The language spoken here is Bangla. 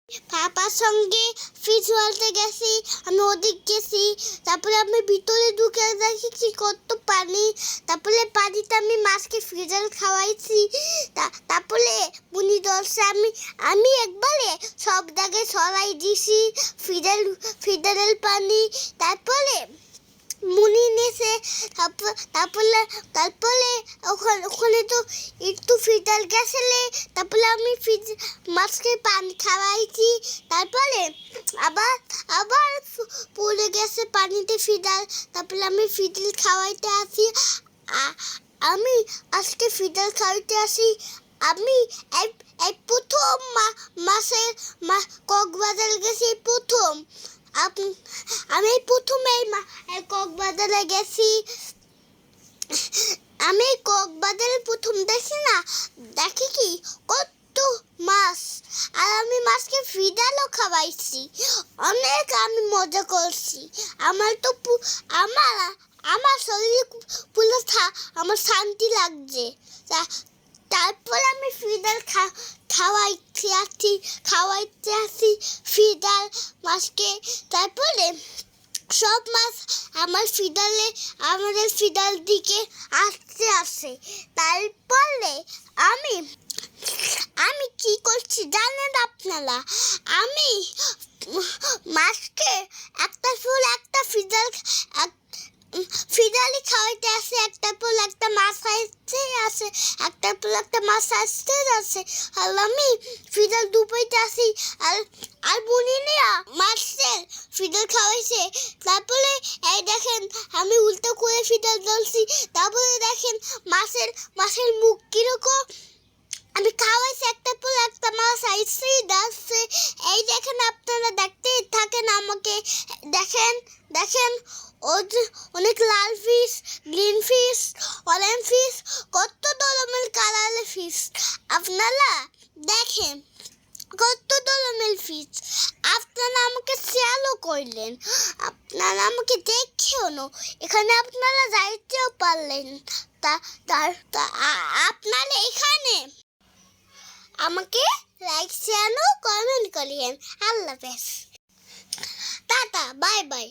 পাপার সঙ্গে ফিশ ওয়ালতে গেছি, আমি ওদিক গেছি। তারপরে আমি ভিতরে ঢুকে দেখেছি কত পানি। তারপরে পানিতে আমি মাছকে ফিডার খাওয়াইছি। তারপরে মুনি ধরছে, আমি একবারে সব জায়গায় ছড়াই দিছি ফিডারের পানি। তারপরে মুনি নেছে। তারপরে তারপরে ওখানে তো একটু ফিডার গেছিলে। তারপরে আমি মাছকে পানি খাওয়াইছি। তারপরে আবার আবার পড়ে গেছে পানিতে ফিডার। তারপরে আমি ফিডার খাওয়াইতে আসি। আমি আজকে ফিডার খাওয়াইতে আসি। আমি এই প্রথম মাসের কক্সবাজার গেছি প্রথম। আমি প্রথমে কক্সবাজারে গেছি। আমি কক্সবাজারে প্রথম দেখি না, দেখি কি কত মাছ। আর আমি মাছকে ফিডারও খাওয়াইছি। অনেক আমি মজা করছি। আমার তো আমার শরীরে পুরো আমার শান্তি লাগছে। তারপর আমি ফিডার খাওয়াইতে আসি ফিডার মাছকে। তারপরে সব মাছ আমাদের ফিডার দিকে আসে। তারপরে আমি কি করছি জানেন আপনারা? আমি মাছকে একটা ফুল একটা ফিডারই খাওয়াইতে আসে। একটা পর একটা মাছ আসে, একটা পর একটা মাছ আসে। আর আমি ফিডার ডুবাইতে আসি। আর বুনিরা মাছের ফিডার খাওয়াইছে। তারপরে এই দেখেন আমি উল্টো করে ফিডার ধরছি। তারপরে দেখেন মাছের মুখ কিরকম। আমি খাওয়াইছি, একটা পর একটা মাছ আসছে। এই দেখেন, আপনারা দেখতে থাকেন আমাকে। দেখেন অনেক লাল fish, green fish, orange fish, কত ধরনের কালারের ফিশ। আপনারা দেখেন কত ধরনের ফিশ। আপনারা আমাকে শেয়ারও করলেন, আপনারা আমাকে দেখেও না, এখানে আপনারা যাইতেও পারলেন। আপনারা এখানে আমাকে লাইক শেয়ার কমেন্ট করিয়েন। আল্লাহ হাফেজ, টাটা, বাই বাই।